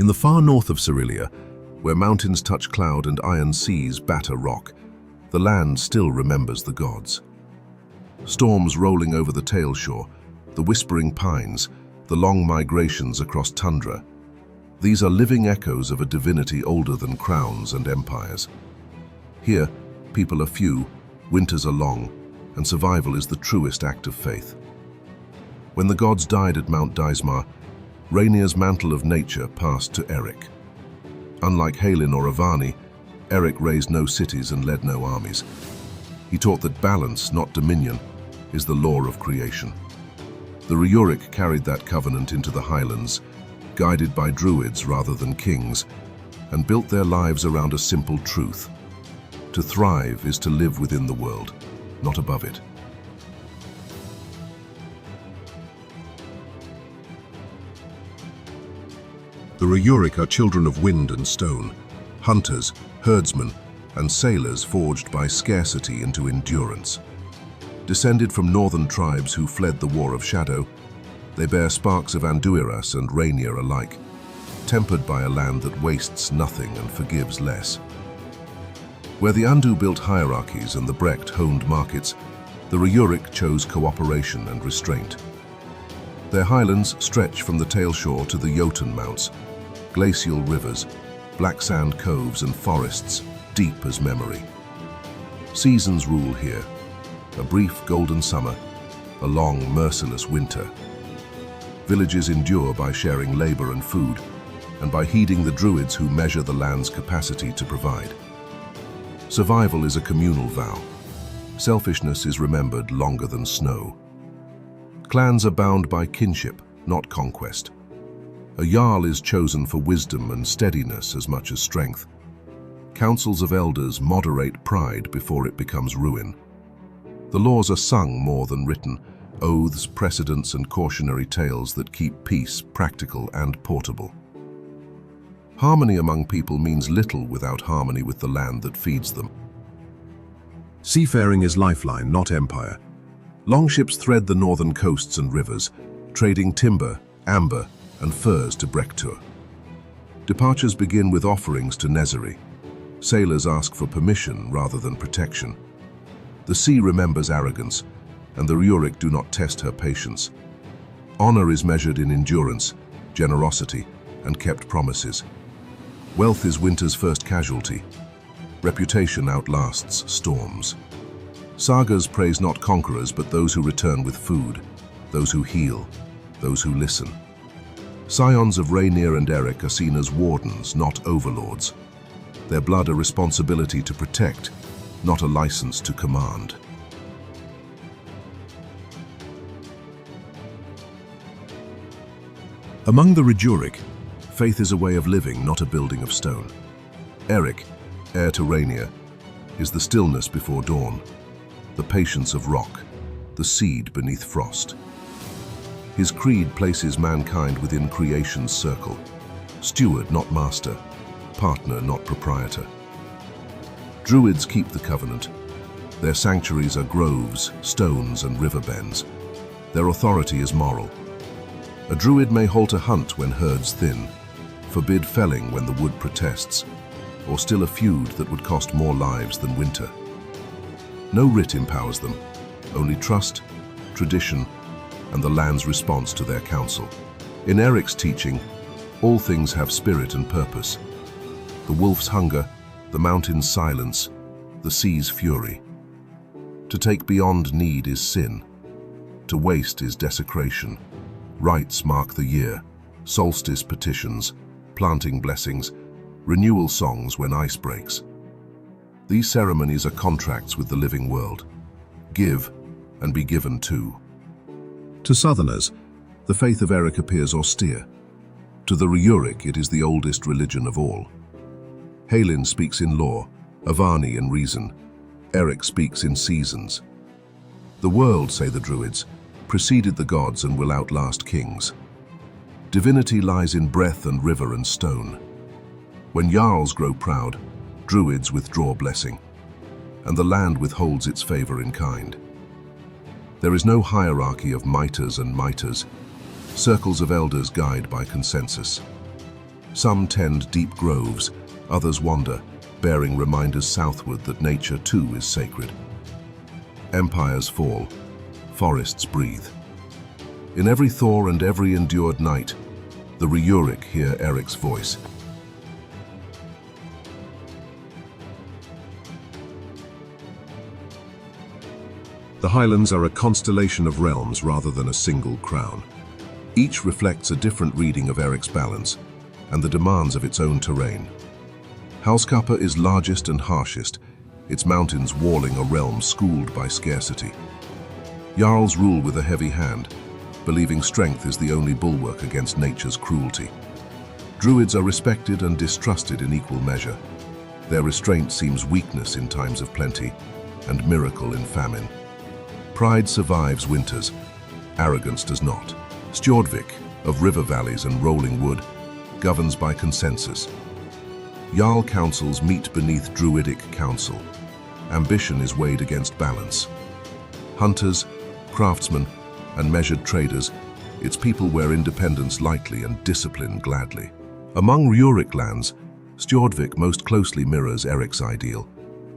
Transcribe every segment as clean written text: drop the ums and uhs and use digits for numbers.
In the far north of Cerilia, where mountains touch cloud and iron seas batter rock, the land still remembers the gods. Storms rolling over the tail shore, the whispering pines, the long migrations across tundra. These are living echoes of a divinity older than crowns and empires. Here, people are few, winters are long, and survival is the truest act of faith. When the gods died at Mount Dismar, Reynir's mantle of nature passed to Erik. Unlike Halin or Avani, Erik raised no cities and led no armies. He taught that balance, not dominion, is the law of creation. The Rjurik carried that covenant into the Highlands, guided by druids rather than kings, and built their lives around a simple truth. To thrive is to live within the world, not above it. The Rjurik are children of wind and stone, hunters, herdsmen, and sailors forged by scarcity into endurance. Descended from northern tribes who fled the War of Shadow, they bear sparks of Anduiras and Reynir alike, tempered by a land that wastes nothing and forgives less. Where the Andu built hierarchies and the Brecht honed markets, the Rjurik chose cooperation and restraint. Their highlands stretch from the tail shore to the Jotun Mounts, glacial rivers, black sand coves and forests deep as memory. Seasons rule here, a brief golden summer, a long merciless winter. Villages endure by sharing labor and food, and by heeding the druids who measure the land's capacity to provide. Survival is a communal vow. Selfishness is remembered longer than snow. Clans are bound by kinship, not conquest. A jarl is chosen for wisdom and steadiness as much as strength. Councils of elders moderate pride before it becomes ruin. The laws are sung more than written, oaths, precedents, and cautionary tales that keep peace practical and portable. Harmony among people means little without harmony with the land that feeds them. Seafaring is lifeline, not empire. Longships thread the northern coasts and rivers, trading timber, amber, and furs to Brektur. Departures begin with offerings to Nesirie. Sailors ask for permission rather than protection. The sea remembers arrogance, and the Rjurik do not test her patience. Honor is measured in endurance, generosity, and kept promises. Wealth is winter's first casualty. Reputation outlasts storms. Sagas praise not conquerors, but those who return with food, those who heal, those who listen. Scions of Reynir and Erik are seen as wardens, not overlords. Their blood a responsibility to protect, not a license to command. Among the Rjurik, faith is a way of living, not a building of stone. Erik, heir to Reynir, is the stillness before dawn, the patience of rock, the seed beneath frost. His creed places mankind within creation's circle, steward, not master, partner, not proprietor. Druids keep the covenant. Their sanctuaries are groves, stones, and river bends. Their authority is moral. A druid may halt a hunt when herds thin, forbid felling when the wood protests, or still a feud that would cost more lives than winter. No writ empowers them, only trust, tradition, and the land's response to their counsel. In Erik's teaching, all things have spirit and purpose. The wolf's hunger, the mountain's silence, the sea's fury. To take beyond need is sin. To waste is desecration. Rites mark the year, solstice petitions, planting blessings, renewal songs when ice breaks. These ceremonies are contracts with the living world. Give and be given to. To Southerners, the faith of Erik appears austere. To the Rjurik, it is the oldest religion of all. Halin speaks in law, Avani in reason. Erik speaks in seasons. The world, say the druids, preceded the gods and will outlast kings. Divinity lies in breath and river and stone. When jarls grow proud, druids withdraw blessing, and the land withholds its favor in kind. There is no hierarchy of miters and miters. Circles of elders guide by consensus. Some tend deep groves, others wander, bearing reminders southward that nature too is sacred. Empires fall, forests breathe. In every thaw and every endured night, the Rjurik hear Erik's voice. The Highlands are a constellation of realms rather than a single crown. Each reflects a different reading of Erik's balance and the demands of its own terrain. Halskapa is largest and harshest, its mountains walling a realm schooled by scarcity. Jarls rule with a heavy hand, believing strength is the only bulwark against nature's cruelty. Druids are respected and distrusted in equal measure. Their restraint seems weakness in times of plenty and miracle in famine. Pride survives winters, arrogance does not. Stjordvik, of river valleys and rolling wood, governs by consensus. Jarl councils meet beneath druidic council. Ambition is weighed against balance. Hunters, craftsmen, and measured traders, its people wear independence lightly and discipline gladly. Among Rjurik lands, Stjordvik most closely mirrors Erik's ideal: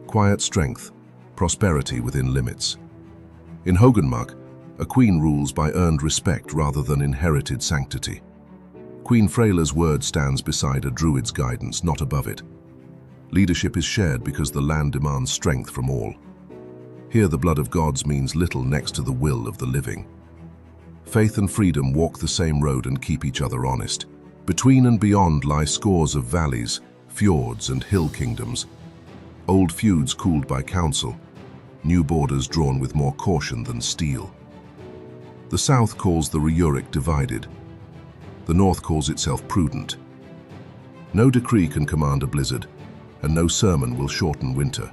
quiet strength, prosperity within limits. In Hogunmark, a queen rules by earned respect rather than inherited sanctity. Queen Freyla's word stands beside a druid's guidance, not above it. Leadership is shared because the land demands strength from all. Here the blood of gods means little next to the will of the living. Faith and freedom walk the same road and keep each other honest. Between and beyond lie scores of valleys, fjords and hill kingdoms. Old feuds cooled by counsel, new borders drawn with more caution than steel. The south calls the Rjurik divided. The north calls itself prudent. No decree can command a blizzard, and no sermon will shorten winter.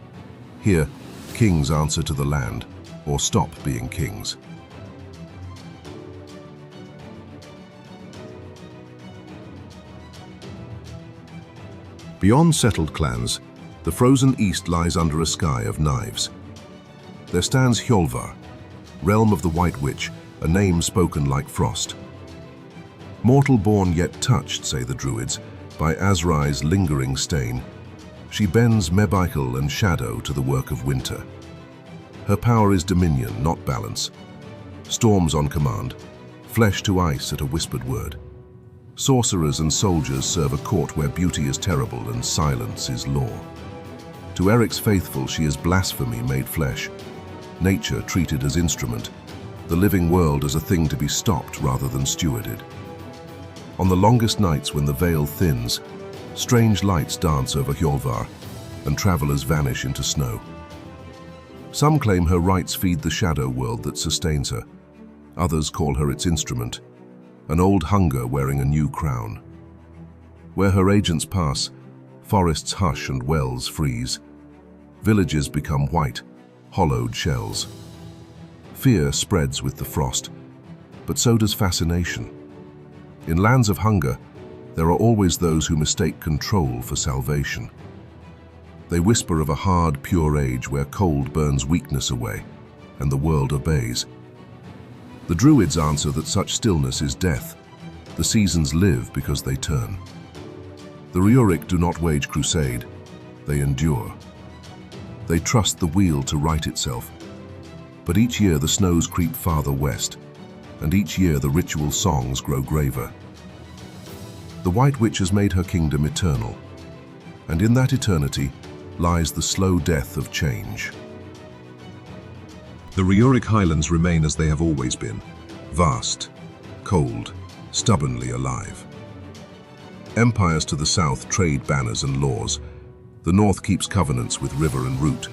Here, kings answer to the land, or stop being kings. Beyond settled clans, the frozen east lies under a sky of knives. There stands Hjolvar, realm of the White Witch, a name spoken like frost. Mortal born yet touched, say the druids, by Azrai's lingering stain, she bends mebhaighl and shadow to the work of winter. Her power is dominion, not balance. Storms on command, flesh to ice at a whispered word. Sorcerers and soldiers serve a court where beauty is terrible and silence is law. To Erik's faithful she is blasphemy made flesh, nature treated as instrument, the living world as a thing to be stopped rather than stewarded. On the longest nights when the veil thins, strange lights dance over Hjolvar, and travelers vanish into snow. Some claim her rites feed the shadow world that sustains her. Others call her its instrument, an old hunger wearing a new crown. Where her agents pass, forests hush and wells freeze. Villages become white, hollowed shells. Fear spreads with the frost, but so does fascination. In lands of hunger, there are always those who mistake control for salvation. They whisper of a hard, pure age where cold burns weakness away, and the world obeys. The druids answer that such stillness is death. The seasons live because they turn. The Rjurik do not wage crusade, they endure. They trust the wheel to right itself. But each year the snows creep farther west, and each year the ritual songs grow graver. The White Witch has made her kingdom eternal, and in that eternity lies the slow death of change. The Rjurik Highlands remain as they have always been, vast, cold, stubbornly alive. Empires to the south trade banners and laws. The north keeps covenants with river and root.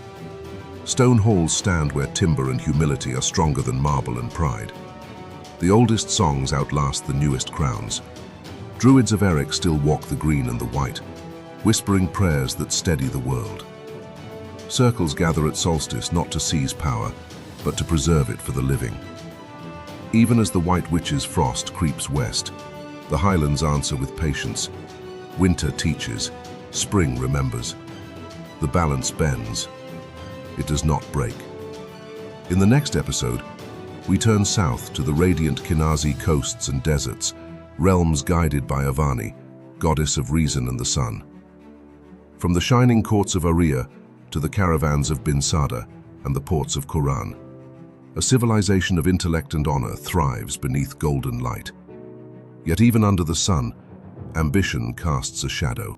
Stone halls stand where timber and humility are stronger than marble and pride. The oldest songs outlast the newest crowns. Druids of Erik still walk the green and the white, whispering prayers that steady the world. Circles gather at solstice not to seize power, but to preserve it for the living. Even as the White Witch's frost creeps west, the Highlands answer with patience. Winter teaches, spring remembers. The balance bends. It does not break. In the next episode, we turn south to the radiant Kinazi coasts and deserts, realms guided by Avani, goddess of reason and the sun. From the shining courts of Aria to the caravans of Bin Sada and the ports of Quran, a civilization of intellect and honor thrives beneath golden light. Yet even under the sun, ambition casts a shadow.